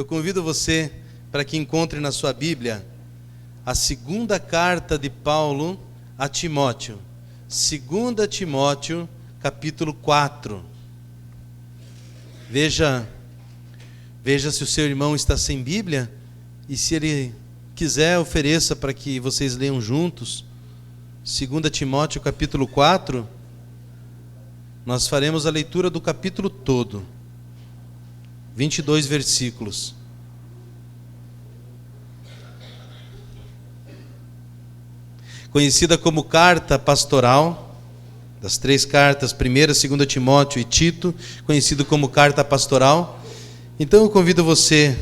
Eu convido você para que encontre na sua Bíblia a segunda carta de Paulo a Timóteo. 2 Timóteo, capítulo 4. Veja se o seu irmão está sem Bíblia, e se ele quiser, ofereça para que vocês leiam juntos. 2 Timóteo, capítulo 4. Nós faremos a leitura do capítulo todo. 22 versículos. Conhecida como carta pastoral, das três cartas, 1ª, 2 Timóteo e Tito, conhecido como carta pastoral. Então eu convido você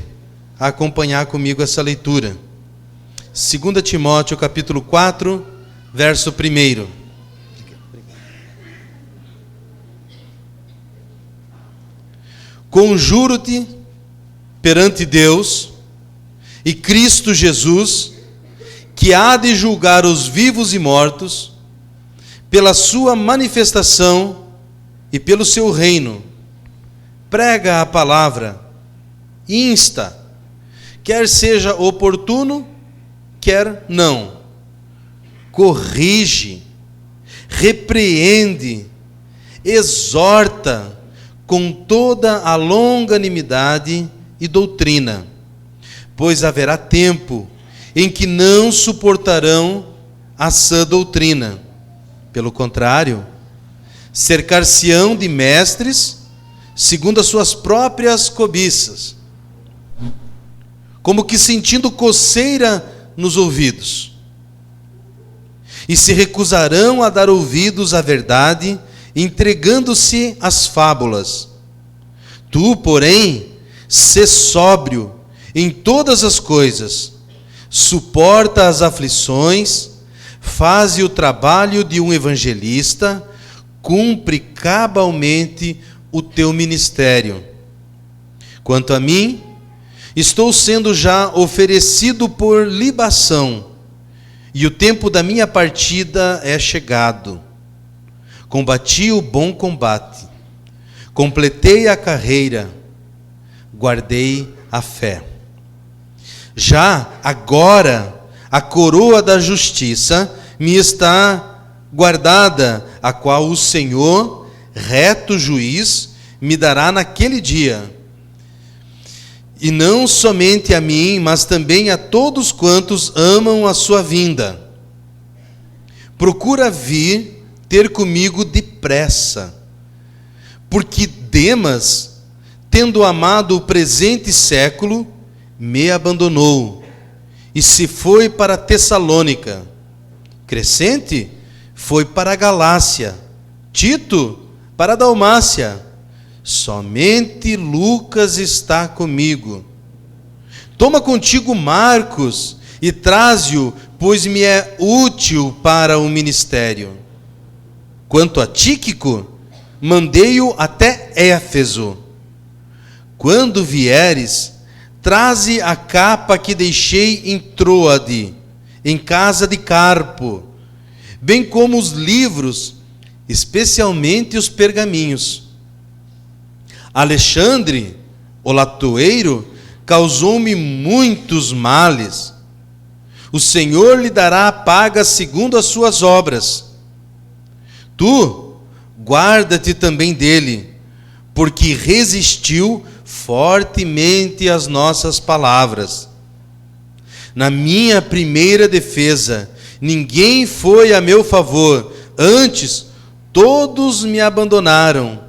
a acompanhar comigo essa leitura. 2 Timóteo, capítulo 4, verso 1. Conjuro-te perante Deus e Cristo Jesus, que há de julgar os vivos e mortos, pela sua manifestação e pelo seu reino. Prega a palavra, insta, quer seja oportuno, quer não. Corrige, repreende, exorta com toda a longanimidade e doutrina, pois haverá tempo em que não suportarão a sã doutrina. Pelo contrário, cercar-se-ão de mestres, segundo as suas próprias cobiças, como que sentindo coceira nos ouvidos, e se recusarão a dar ouvidos à verdade, entregando-se às fábulas. Tu, porém, sê sóbrio em todas as coisas, suporta as aflições, faze o trabalho de um evangelista, cumpre cabalmente o teu ministério. Quanto a mim, estou sendo já oferecido por libação, e o tempo da minha partida é chegado. Combati o bom combate, completei a carreira, guardei a fé. Já agora a coroa da justiça me está guardada, a qual o Senhor, reto juiz, me dará naquele dia. E não somente a mim, mas também a todos quantos amam a sua vinda. Procura vir ter comigo depressa, porque Demas, tendo amado o presente século, me abandonou e se foi para Tessalônica. Crescente foi para a Galácia, Tito para a Dalmácia. Somente Lucas está comigo. Toma contigo Marcos e traze-o, pois me é útil para o ministério. Quanto a Tíquico, mandei-o até Éfeso. Quando vieres, traze a capa que deixei em Troade, em casa de Carpo, bem como os livros, especialmente os pergaminhos. Alexandre, o latoeiro, causou-me muitos males. O Senhor lhe dará a paga segundo as suas obras. Tu, guarda-te também dele, porque resistiu fortemente às nossas palavras. Na minha primeira defesa, ninguém foi a meu favor, antes todos me abandonaram.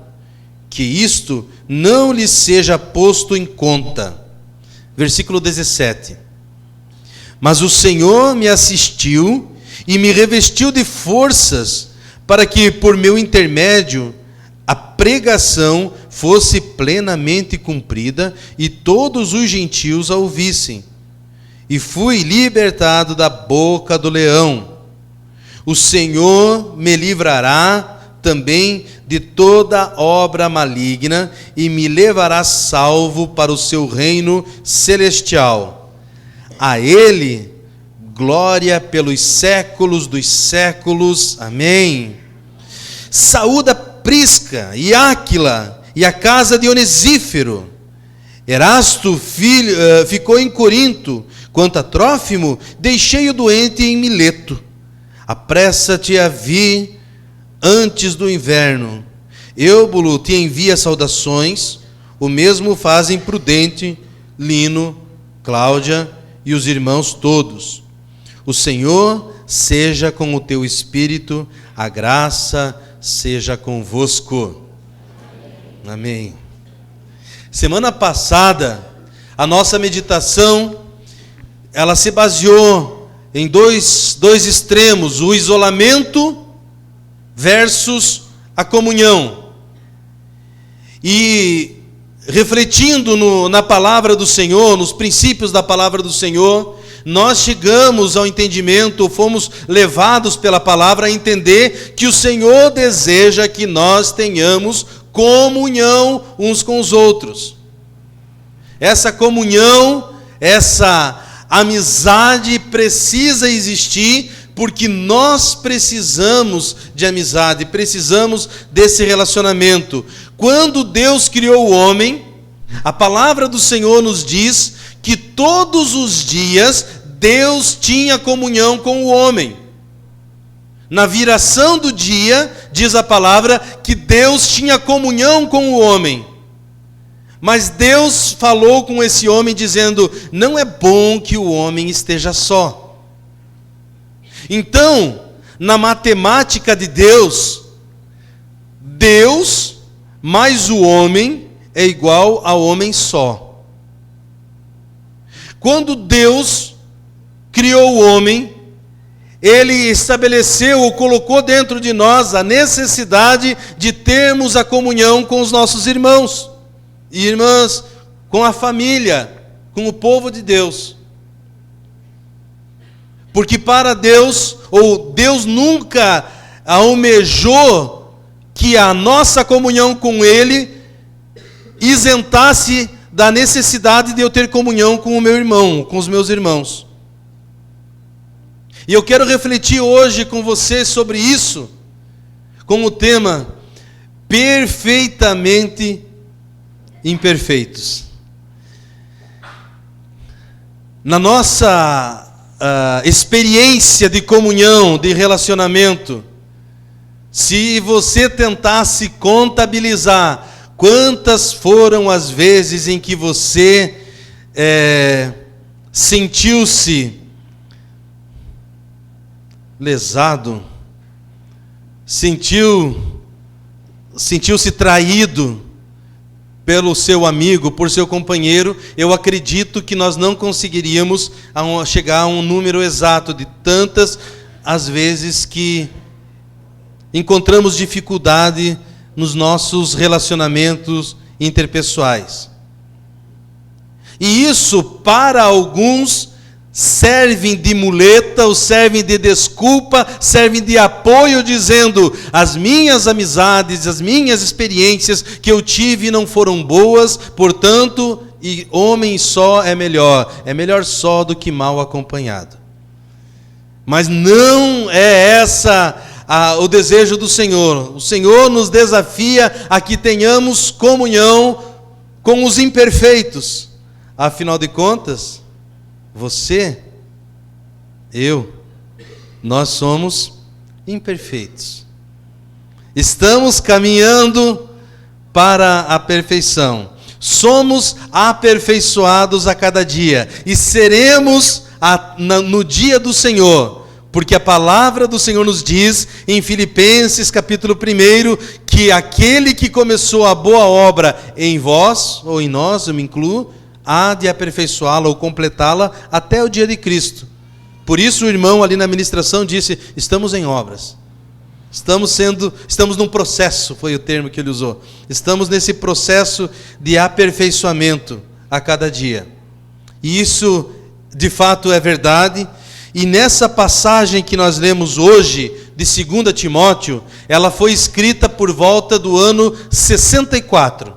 Que isto não lhe seja posto em conta. Versículo 17. Mas o Senhor me assistiu e me revestiu de forças, para que, por meu intermédio, a pregação fosse plenamente cumprida e todos os gentios a ouvissem. E fui libertado da boca do leão. O Senhor me livrará também de toda obra maligna e me levará salvo para o seu reino celestial. A Ele glória pelos séculos dos séculos. Amém. Saúda Prisca e Áquila e a casa de Onesífero. Erasto ficou em Corinto. Quanto a Trófimo, deixei-o doente em Mileto. Apressa-te a vir antes do inverno. Eubulo te envia saudações. O mesmo fazem Prudente, Lino, Cláudia e os irmãos todos. O Senhor seja com o teu espírito, a graça seja convosco. Amém. Semana passada, a nossa meditação, ela se baseou em dois extremos, o isolamento versus a comunhão. E refletindo na palavra do Senhor, nos princípios da palavra do Senhor, nós chegamos ao entendimento, fomos levados pela palavra a entender que o Senhor deseja que nós tenhamos comunhão uns com os outros. Essa comunhão, essa amizade precisa existir, porque nós precisamos de amizade, precisamos desse relacionamento. Quando Deus criou o homem, a palavra do Senhor nos diz que todos os dias Deus tinha comunhão com o homem. Na viração do dia, diz a palavra, que Deus tinha comunhão com o homem. Mas Deus falou com esse homem dizendo: não é bom que o homem esteja só. Então, na matemática de Deus, Deus mais o homem é igual a homem só. Quando Deus criou o homem, Ele estabeleceu ou colocou dentro de nós a necessidade de termos a comunhão com os nossos irmãos e irmãs, com a família, com o povo de Deus. Porque para Deus, ou Deus nunca almejou que a nossa comunhão com Ele isentasse da necessidade de eu ter comunhão com o meu irmão, com os meus irmãos. E eu quero refletir hoje com você sobre isso, com o tema perfeitamente imperfeitos. Na nossa experiência de comunhão, de relacionamento, se você tentasse contabilizar quantas foram as vezes em que você sentiu-se lesado, sentiu-se traído pelo seu amigo, por seu companheiro, eu acredito que nós não conseguiríamos chegar a um número exato de tantas as vezes que encontramos dificuldade nos nossos relacionamentos interpessoais. E isso, para alguns, servem de muleta, ou servem de desculpa, servem de apoio, dizendo: as minhas amizades, as minhas experiências que eu tive não foram boas, portanto, e homem só é melhor só do que mal acompanhado. Mas não é essa o desejo do Senhor. O Senhor nos desafia a que tenhamos comunhão com os imperfeitos. Afinal de contas, você, nós somos imperfeitos. Estamos caminhando para a perfeição. Somos aperfeiçoados a cada dia. E seremos no dia do Senhor. Porque a palavra do Senhor nos diz, em Filipenses capítulo 1, que aquele que começou a boa obra em vós, ou em nós, eu me incluo, há de aperfeiçoá-la ou completá-la até o dia de Cristo. Por isso o irmão ali na ministração disse: estamos em obras. Estamos num processo, foi o termo que ele usou. Estamos nesse processo de aperfeiçoamento a cada dia. E isso, de fato, é verdade. E nessa passagem que nós lemos hoje, de 2 Timóteo, ela foi escrita por volta do ano 64.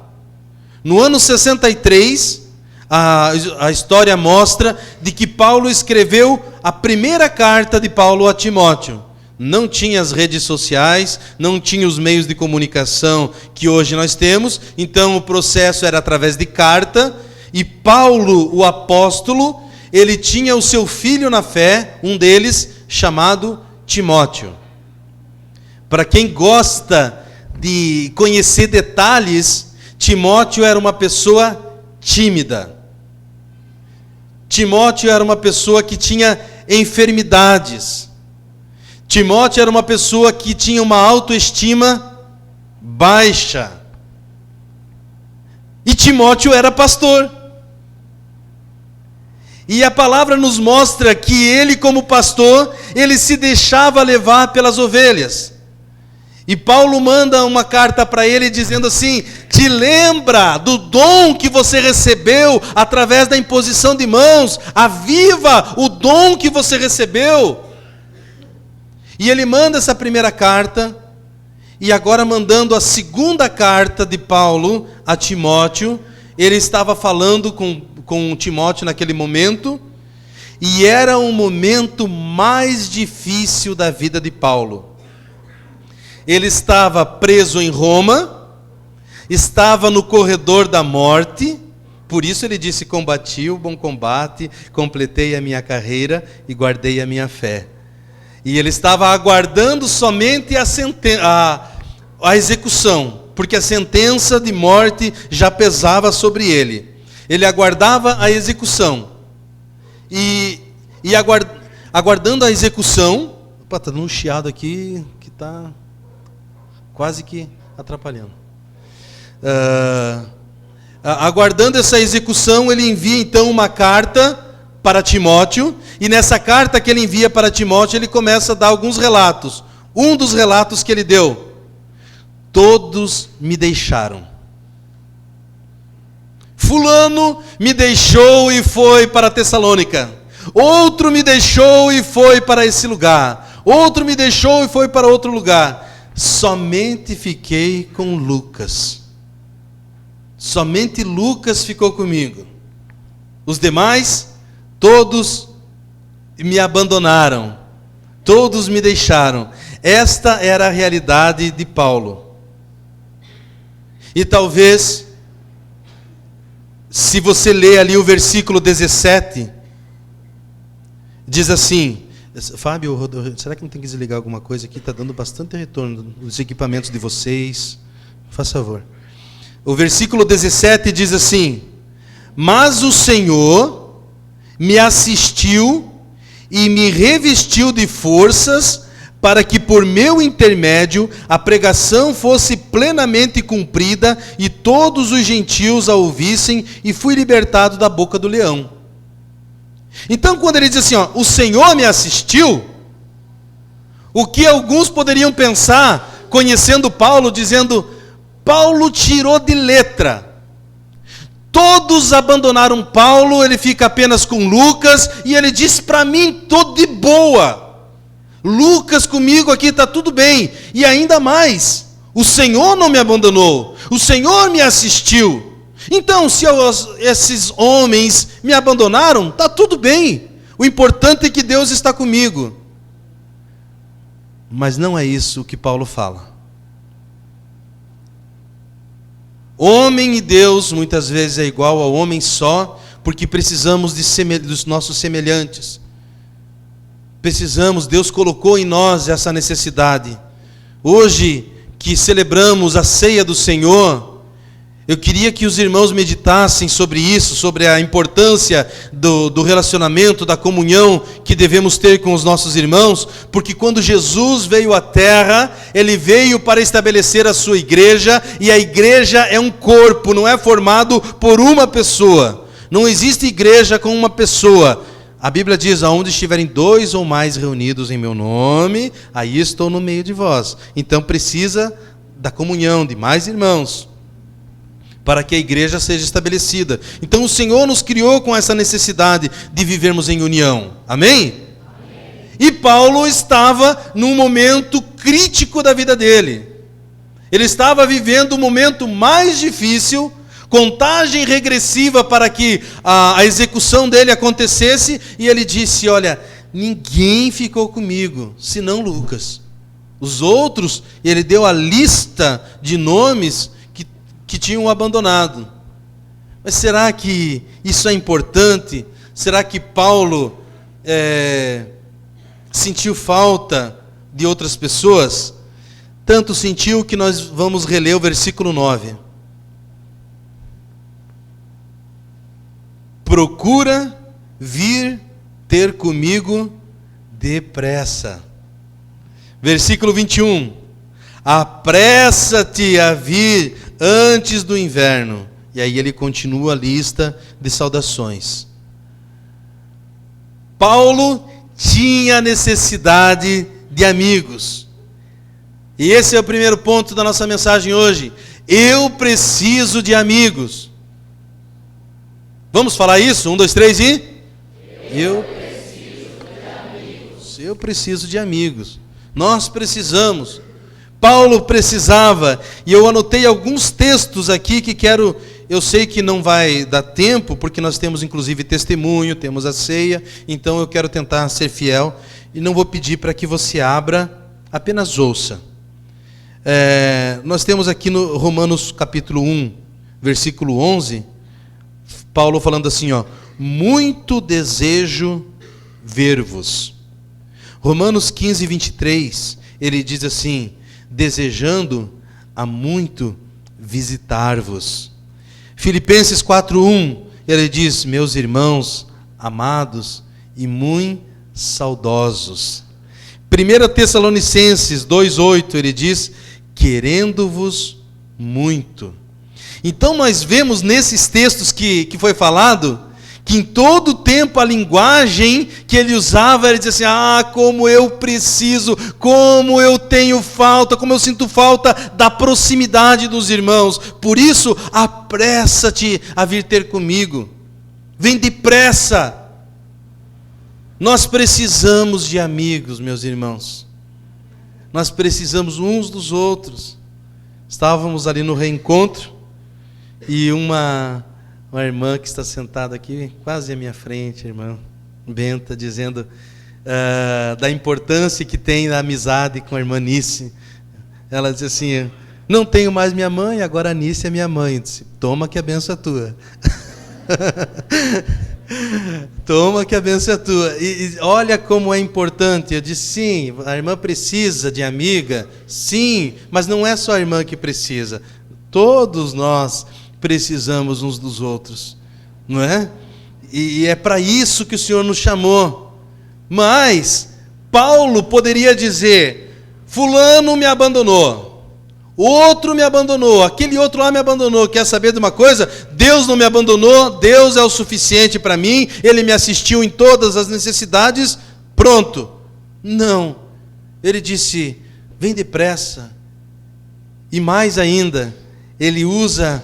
No ano 63, a história mostra de que Paulo escreveu a primeira carta de Paulo a Timóteo. Não tinha as redes sociais, não tinha os meios de comunicação que hoje nós temos, então o processo era através de carta, E Paulo, o apóstolo, ele tinha o seu filho na fé, um deles chamado Timóteo. Para quem gosta de conhecer detalhes, Timóteo era uma pessoa tímida. Timóteo era uma pessoa que tinha enfermidades. Timóteo era uma pessoa que tinha uma autoestima baixa. E Timóteo era pastor. E a palavra nos mostra que ele, como pastor, ele se deixava levar pelas ovelhas. E Paulo manda uma carta para ele dizendo assim: te lembra do dom que você recebeu através da imposição de mãos, aviva o dom que você recebeu. E ele manda essa primeira carta, e agora mandando a segunda carta de Paulo a Timóteo, ele estava falando com Timóteo naquele momento, e era um momento mais difícil da vida de Paulo. Ele estava preso em Roma, estava no corredor da morte, por isso ele disse: combati o bom combate, completei a minha carreira e guardei a minha fé. E ele estava aguardando somente a execução, porque a sentença de morte já pesava sobre ele. Ele aguardava a execução. E aguardando a execução... Opa, está dando um chiado aqui que está quase que atrapalhando. Aguardando essa execução, ele envia então uma carta para Timóteo, e nessa carta que ele envia para Timóteo, ele começa a dar alguns relatos. Um dos relatos que ele deu: todos me deixaram. Fulano me deixou e foi para Tessalônica. Outro me deixou e foi para esse lugar. Outro me deixou e foi para outro lugar. Somente fiquei com Lucas. Somente Lucas ficou comigo. Os demais, todos me abandonaram. Todos me deixaram. Esta era a realidade de Paulo. E talvez, se você ler ali o versículo 17, diz assim... Fábio, será que não tem que desligar alguma coisa aqui? Está dando bastante retorno dos equipamentos de vocês. Faz favor. O versículo 17 diz assim: mas o Senhor me assistiu e me revestiu de forças, para que por meu intermédio a pregação fosse plenamente cumprida e todos os gentios a ouvissem, e fui libertado da boca do leão. Então, quando ele diz assim, o Senhor me assistiu, o que alguns poderiam pensar, conhecendo Paulo, dizendo: Paulo tirou de letra. Todos abandonaram Paulo, ele fica apenas com Lucas, e ele diz: para mim, estou de boa. Lucas comigo aqui está tudo bem. E ainda mais, o Senhor não me abandonou, o Senhor me assistiu. Então, se esses homens me abandonaram, está tudo bem. O importante é que Deus está comigo. Mas não é isso que Paulo fala. Homem e Deus muitas vezes é igual ao homem só, porque precisamos dos nossos semelhantes. Precisamos, Deus colocou em nós essa necessidade. Hoje que celebramos a ceia do Senhor, eu queria que os irmãos meditassem sobre isso, sobre a importância do relacionamento, da comunhão que devemos ter com os nossos irmãos, porque quando Jesus veio à terra, Ele veio para estabelecer a sua igreja, e a igreja é um corpo, não é formado por uma pessoa. Não existe igreja com uma pessoa. A Bíblia diz: aonde estiverem 2 ou mais reunidos em meu nome, aí estou no meio de vós. Então precisa da comunhão de mais irmãos, para que a igreja seja estabelecida. Então o Senhor nos criou com essa necessidade de vivermos em união. Amém? Amém. E Paulo estava num momento crítico da vida dele. Ele estava vivendo o momento mais difícil, contagem regressiva para que a execução dele acontecesse, e ele disse: olha, ninguém ficou comigo, senão Lucas. Os outros, ele deu a lista de nomes que tinham abandonado. Mas será que isso é importante? Será que Paulo sentiu falta de outras pessoas? Tanto sentiu que nós vamos reler o versículo 9. Procura vir ter comigo depressa. Versículo 21. Apressa-te a vir antes do inverno. E aí ele continua a lista de saudações. Paulo tinha necessidade de amigos. E esse é o primeiro ponto da nossa mensagem hoje. Eu preciso de amigos. Vamos falar isso? 1, 2, 3 e... Eu preciso de amigos. Eu preciso de amigos. Nós precisamos. Paulo precisava. E eu anotei alguns textos aqui que quero... Eu sei que não vai dar tempo, porque nós temos inclusive testemunho, temos a ceia. Então eu quero tentar ser fiel. E não vou pedir para que você abra, apenas ouça. Nós temos aqui no Romanos capítulo 1, versículo 11, Paulo falando assim, muito desejo ver-vos. Romanos 15, 23, ele diz assim, desejando há muito visitar-vos. Filipenses 4:1, ele diz, meus irmãos amados e muito saudosos. 1 Tessalonicenses 2:8, ele diz, querendo-vos muito. Então nós vemos nesses textos que foi falado, que em todo o tempo a linguagem que ele usava, ele dizia assim, como eu preciso, como eu tenho falta, como eu sinto falta da proximidade dos irmãos. Por isso, apressa-te a vir ter comigo. Vem depressa. Nós precisamos de amigos, meus irmãos. Nós precisamos uns dos outros. Estávamos ali no reencontro e uma irmã que está sentada aqui, quase à minha frente, a irmã Benta, dizendo da importância que tem a amizade com a irmã Nice. Ela disse assim, não tenho mais minha mãe, agora a Nice é minha mãe. Eu disse, toma que a benção é tua. Toma que a benção é tua. E olha como é importante. Eu disse, sim, a irmã precisa de amiga, sim, mas não é só a irmã que precisa. Todos nós precisamos uns dos outros, não é? E é para isso que o Senhor nos chamou. Mas Paulo poderia dizer, fulano me abandonou, outro me abandonou, aquele outro lá me abandonou. Quer saber de uma coisa? Deus não me abandonou, Deus é o suficiente para mim, Ele me assistiu em todas as necessidades, pronto. Não, ele disse, vem depressa. E mais ainda, ele usa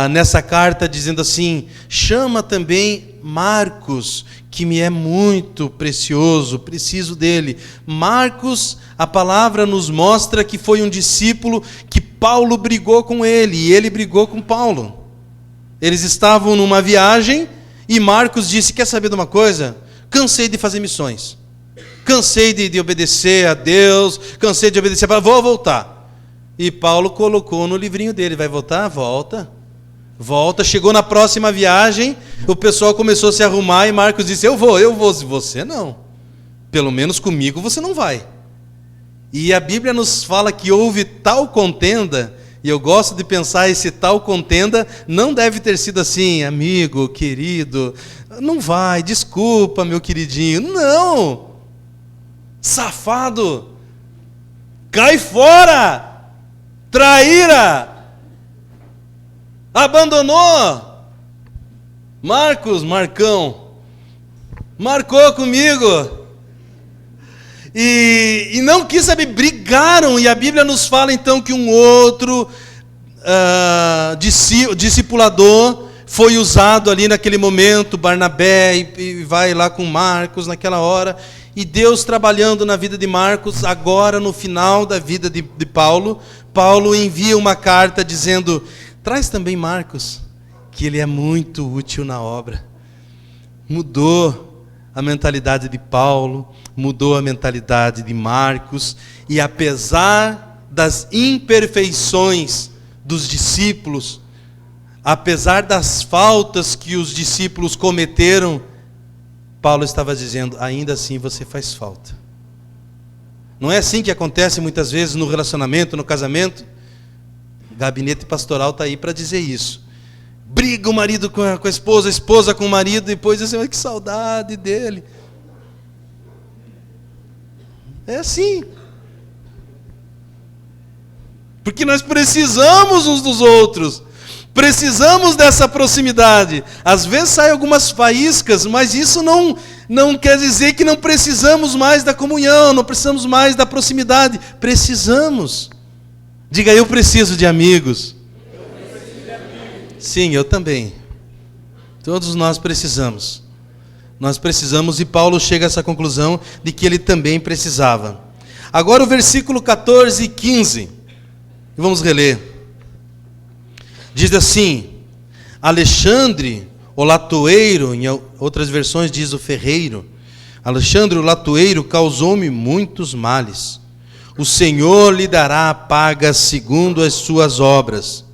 nessa carta dizendo assim, chama também Marcos, que me é muito precioso, preciso dele. Marcos, a palavra nos mostra que foi um discípulo que Paulo brigou com ele, e ele brigou com Paulo. Eles estavam numa viagem, e Marcos disse, quer saber de uma coisa? Cansei de fazer missões, cansei de obedecer a Deus, cansei de obedecer a palavra, vou voltar. E Paulo colocou no livrinho dele, vai voltar? Volta, chegou na próxima viagem, o pessoal começou a se arrumar e Marcos disse, eu vou, você não, pelo menos comigo você não vai. E a Bíblia nos fala que houve tal contenda, e eu gosto de pensar, esse tal contenda não deve ter sido assim, amigo, querido, não vai, desculpa meu queridinho, não, safado, cai fora, traíra, abandonou. Marcão, marcou comigo. E não quis saber, brigaram. E a Bíblia nos fala então que um outro discipulador foi usado ali naquele momento, Barnabé, e vai lá com Marcos naquela hora. E Deus trabalhando na vida de Marcos, agora no final da vida de Paulo, Paulo envia uma carta dizendo, traz também Marcos, que ele é muito útil na obra. Mudou a mentalidade de Paulo, mudou a mentalidade de Marcos, e apesar das imperfeições dos discípulos, apesar das faltas que os discípulos cometeram, Paulo estava dizendo, ainda assim você faz falta. Não é assim que acontece muitas vezes no relacionamento, no casamento? O gabinete pastoral está aí para dizer isso. Briga o marido com a esposa com o marido, e depois diz assim, que saudade dele. É assim. Porque nós precisamos uns dos outros. Precisamos dessa proximidade. Às vezes saem algumas faíscas, mas isso não quer dizer que não precisamos mais da comunhão, não precisamos mais da proximidade. Precisamos. Diga, eu preciso de amigos. Sim, eu também. Todos nós precisamos. Nós precisamos, e Paulo chega a essa conclusão de que ele também precisava. Agora o versículo 14 e 15. Vamos reler. Diz assim: Alexandre, o latoeiro, em outras versões diz o ferreiro, Alexandre, o latoeiro, causou-me muitos males. O Senhor lhe dará a paga segundo as suas obras.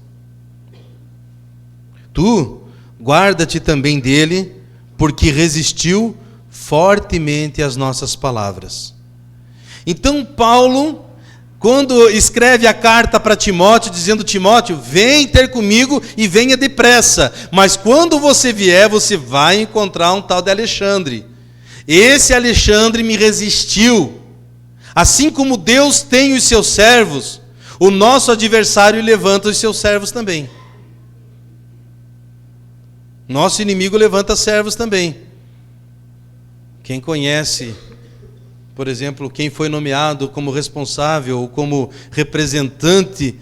Tu, guarda-te também dele, porque resistiu fortemente às nossas palavras. Então Paulo, quando escreve a carta para Timóteo, dizendo, Timóteo, vem ter comigo e venha depressa, mas quando você vier, você vai encontrar um tal de Alexandre. Esse Alexandre me resistiu. Assim como Deus tem os seus servos, o nosso adversário levanta os seus servos também. Nosso inimigo levanta servos também. Quem conhece, por exemplo, quem foi nomeado como responsável ou como representante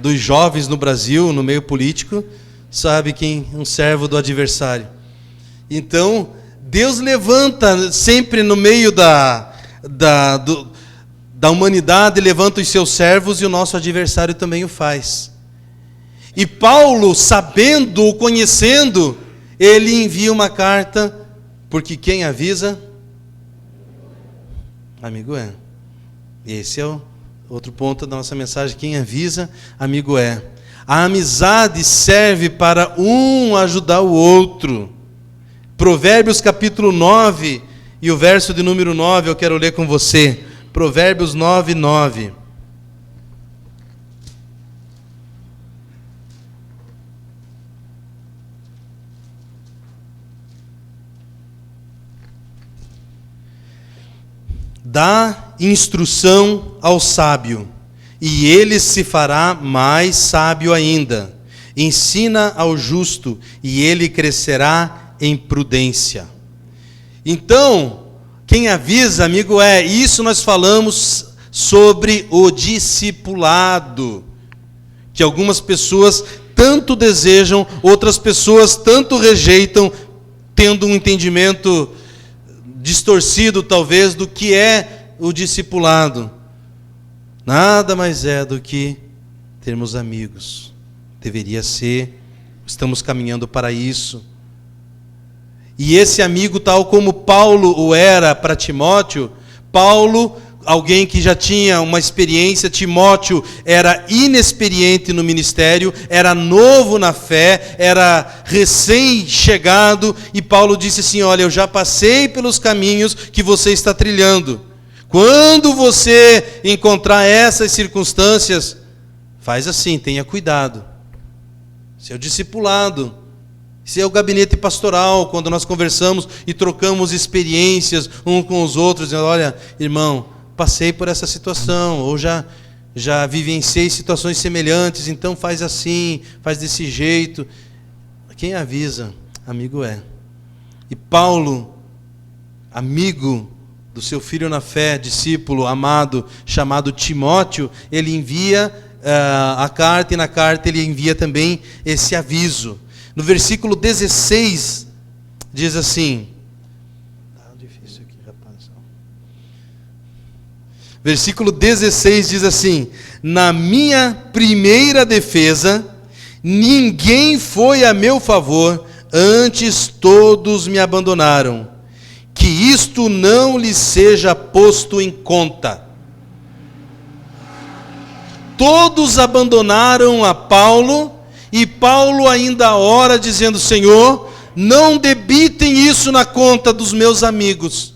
dos jovens no Brasil, no meio político, sabe quem é um servo do adversário. Então, Deus levanta sempre no meio da humanidade, levanta os seus servos, e o nosso adversário também o faz. E Paulo, sabendo, conhecendo, ele envia uma carta, porque quem avisa, amigo é. Esse é o outro ponto da nossa mensagem, quem avisa, amigo é. A amizade serve para um ajudar o outro. Provérbios capítulo 9, e o verso de número 9 eu quero ler com você. Provérbios 9, 9. Dá instrução ao sábio, e ele se fará mais sábio ainda. Ensina ao justo, e ele crescerá em prudência. Então, quem avisa, amigo, é isso. Nós falamos sobre o discipulado, que algumas pessoas tanto desejam, outras pessoas tanto rejeitam, tendo um entendimento distorcido, talvez, do que é o discipulado. Nada mais é do que termos amigos. Deveria ser, estamos caminhando para isso. E esse amigo, tal como Paulo o era para Timóteo, Paulo, alguém que já tinha uma experiência, Timóteo era inexperiente no ministério, era novo na fé, era recém-chegado, e Paulo disse assim, olha, eu já passei pelos caminhos que você está trilhando. Quando você encontrar essas circunstâncias, faz assim, tenha cuidado. Seu discipulado, esse é o gabinete pastoral, quando nós conversamos e trocamos experiências uns com os outros, dizendo, olha, irmão, passei por essa situação, ou já vivenciei situações semelhantes, então faz assim, faz desse jeito. Quem avisa, amigo é. E Paulo, amigo do seu filho na fé, discípulo amado, chamado Timóteo, ele envia a carta, e na carta ele envia também esse aviso. No versículo 16, diz assim, difícil aqui, rapaz. Versículo 16 diz assim, na minha primeira defesa, ninguém foi a meu favor, antes todos me abandonaram. Que isto não lhe seja posto em conta. Todos abandonaram a Paulo, E Paulo ainda ora dizendo: Senhor, não debitem isso na conta dos meus amigos.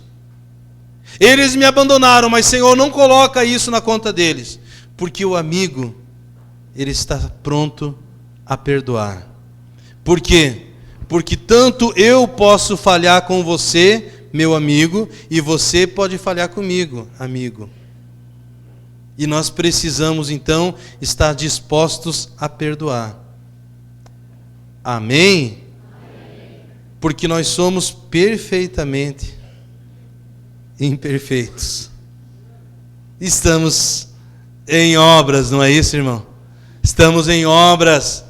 Eles me abandonaram, mas Senhor, não coloca isso na conta deles. Porque o amigo, ele está pronto a perdoar. Por quê? Porque tanto eu posso falhar com você, meu amigo, e você pode falhar comigo, amigo. E nós precisamos, então, estar dispostos a perdoar. Amém? Porque nós somos perfeitamente imperfeitos. Estamos em obras, não é isso, irmão? Estamos em obras.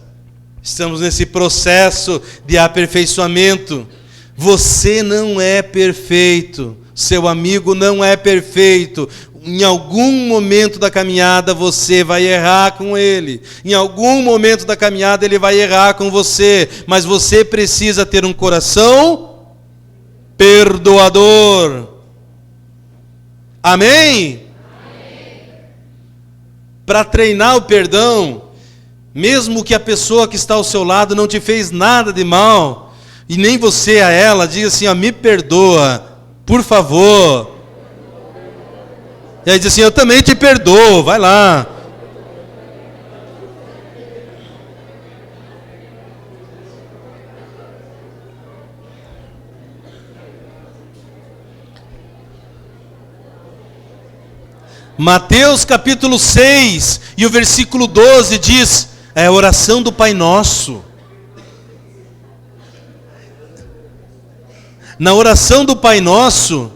Estamos nesse processo de aperfeiçoamento. Você não é perfeito. Seu amigo não é perfeito. Em algum momento da caminhada você vai errar com ele. Em algum momento da caminhada ele vai errar com você. Mas você precisa ter um coração perdoador. Amém? Para treinar o perdão, mesmo que a pessoa que está ao seu lado não te fez nada de mal, e nem você a ela, diga assim: me perdoa, por favor. E aí diz assim: eu também te perdoo, vai lá. Mateus capítulo 6 e o versículo 12 diz, é a oração do Pai Nosso. Na oração do Pai Nosso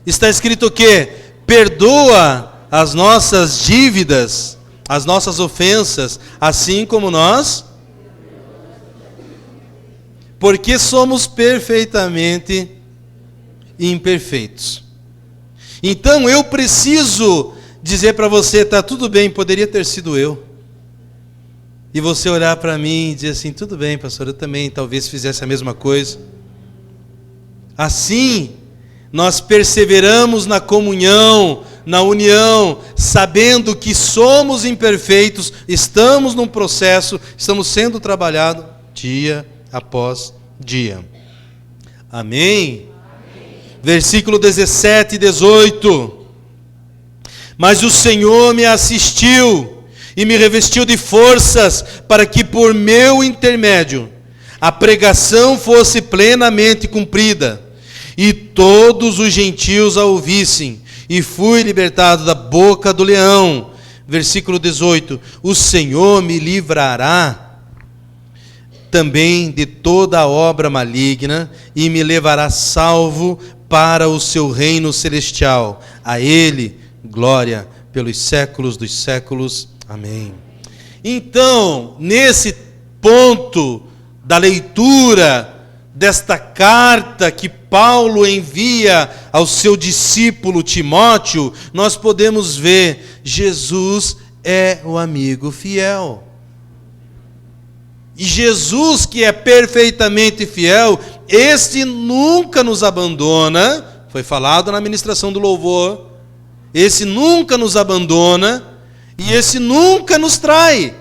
está escrito o quê? Perdoa as nossas dívidas, as nossas ofensas, assim como nós, porque somos perfeitamente imperfeitos. Então eu preciso dizer para você: está tudo bem, poderia ter sido eu. E você olhar para mim e dizer assim: tudo bem, pastor, eu também talvez fizesse a mesma coisa. Assim, nós perseveramos na comunhão, na união, sabendo que somos imperfeitos, estamos num processo, estamos sendo trabalhados dia após dia. Amém? Versículo 17 e 18. Mas o Senhor me assistiu e me revestiu de forças para que por meu intermédio a pregação fosse plenamente cumprida e todos os gentios a ouvissem, e fui libertado da boca do leão. Versículo 18. O Senhor me livrará também de toda a obra maligna e me levará salvo para o seu reino celestial. A Ele glória pelos séculos dos séculos. Amém. Então, nesse ponto da leitura desta carta que Paulo envia ao seu discípulo Timóteo, nós podemos ver: Jesus é o amigo fiel. E Jesus, que é perfeitamente fiel, este nunca nos abandona. Foi falado na ministração do louvor. Esse nunca nos abandona e esse nunca nos trai.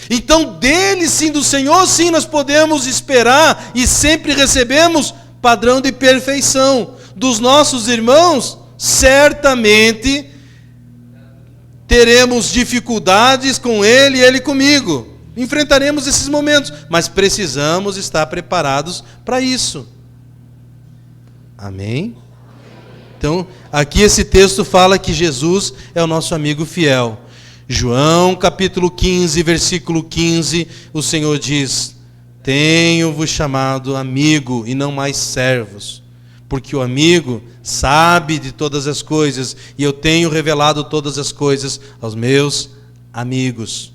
Então dele sim, do Senhor sim, nós podemos esperar e sempre recebemos padrão de perfeição. Dos nossos irmãos, certamente teremos dificuldades com ele e ele comigo. Enfrentaremos esses momentos, mas precisamos estar preparados para isso. Amém? Então, aqui esse texto fala que Jesus é o nosso amigo fiel. João capítulo 15, versículo 15, o Senhor diz: tenho-vos chamado amigo e não mais servos, porque o amigo sabe de todas as coisas, e eu tenho revelado todas as coisas aos meus amigos.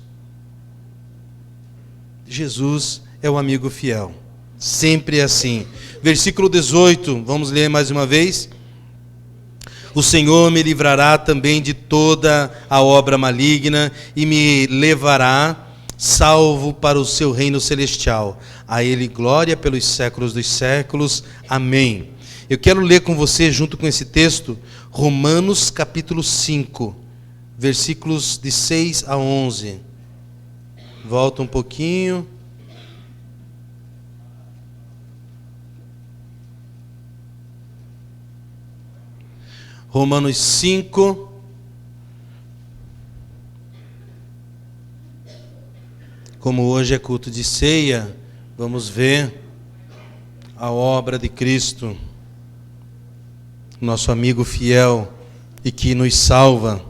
Jesus é o amigo fiel, sempre é assim. Versículo 18, vamos ler mais uma vez. O Senhor me livrará também de toda a obra maligna e me levará salvo para o seu reino celestial. A Ele glória pelos séculos dos séculos. Amém. Eu quero ler com você, junto com esse texto, Romanos capítulo 5, versículos de 6 a 11. Volta um pouquinho. Romanos 5. Como hoje é culto de ceia, vamos ver a obra de Cristo, nosso amigo fiel e que nos salva.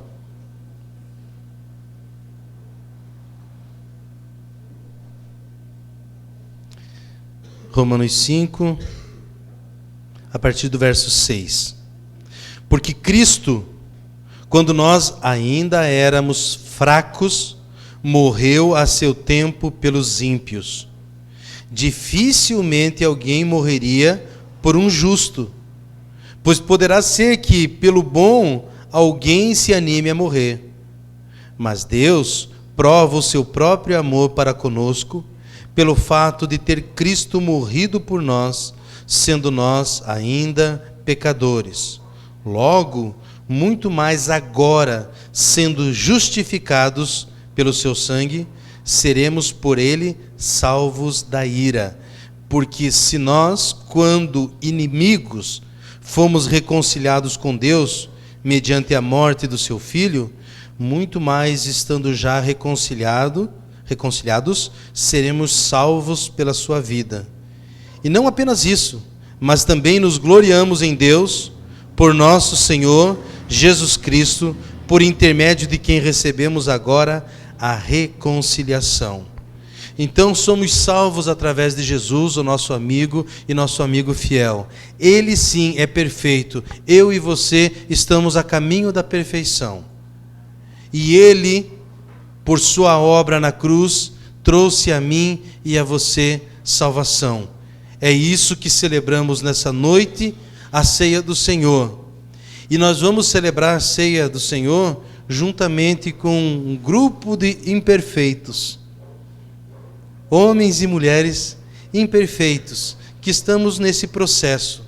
Romanos 5, a partir do verso 6. Porque Cristo, quando nós ainda éramos fracos, morreu a seu tempo pelos ímpios. Dificilmente alguém morreria por um justo, pois poderá ser que, pelo bom, alguém se anime a morrer. Mas Deus prova o seu próprio amor para conosco, pelo fato de ter Cristo morrido por nós, sendo nós ainda pecadores. Logo, muito mais agora, sendo justificados pelo seu sangue, seremos por ele salvos da ira. Porque se nós, quando inimigos, fomos reconciliados com Deus, mediante a morte do seu Filho, muito mais estando já reconciliados, seremos salvos pela sua vida. E não apenas isso, mas também nos gloriamos em Deus, por nosso Senhor Jesus Cristo, por intermédio de quem recebemos agora a reconciliação. Então somos salvos através de Jesus, o nosso amigo e nosso amigo fiel. Ele sim é perfeito. Eu e você estamos a caminho da perfeição. E Ele, por sua obra na cruz, trouxe a mim e a você salvação. É isso que celebramos nessa noite, a ceia do Senhor. E nós vamos celebrar a ceia do Senhor juntamente com um grupo de imperfeitos, homens e mulheres imperfeitos, que estamos nesse processo,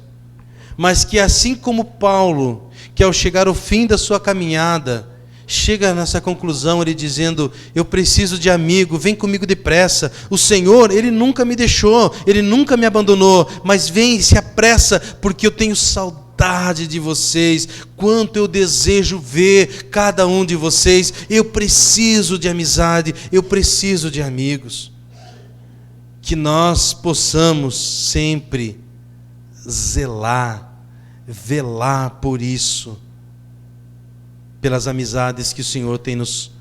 mas que assim como Paulo, que ao chegar ao fim da sua caminhada, chega nessa conclusão, ele dizendo: eu preciso de amigo, vem comigo depressa. O Senhor, Ele nunca me deixou, Ele nunca me abandonou, mas vem e se apressa, porque eu tenho saudade de vocês, quanto eu desejo ver cada um de vocês. Eu preciso de amizade, eu preciso de amigos. Que nós possamos sempre velar por isso, pelas amizades que o Senhor tem nos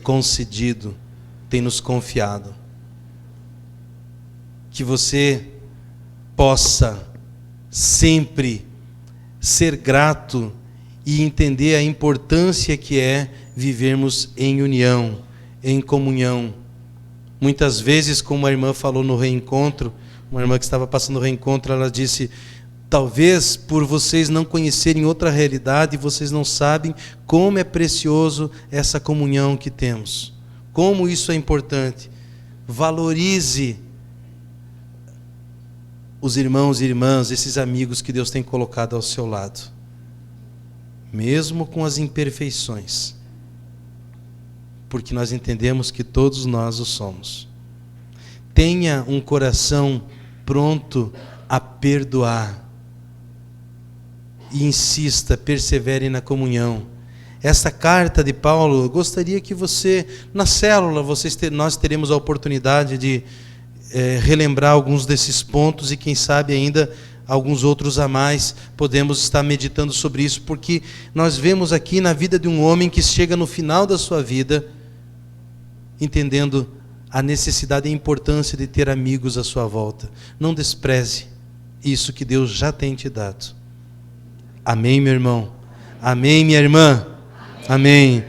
concedido, tem nos confiado. Que você possa sempre ser grato e entender a importância que é vivermos em união, em comunhão. Muitas vezes, como a irmã falou no reencontro, uma irmã que estava passando o reencontro, ela disse: talvez por vocês não conhecerem outra realidade, vocês não sabem como é precioso essa comunhão que temos. Como isso é importante. Valorize os irmãos e irmãs, esses amigos que Deus tem colocado ao seu lado. Mesmo com as imperfeições. Porque nós entendemos que todos nós o somos. Tenha um coração pronto a perdoar. E insista, persevere na comunhão. Esta carta de Paulo, eu gostaria que você, na célula, nós teremos a oportunidade de relembrar alguns desses pontos e quem sabe ainda alguns outros a mais, podemos estar meditando sobre isso, porque nós vemos aqui na vida de um homem que chega no final da sua vida, entendendo a necessidade e a importância de ter amigos à sua volta. Não despreze isso que Deus já tem te dado. Amém, meu irmão? Amém, minha irmã? Amém.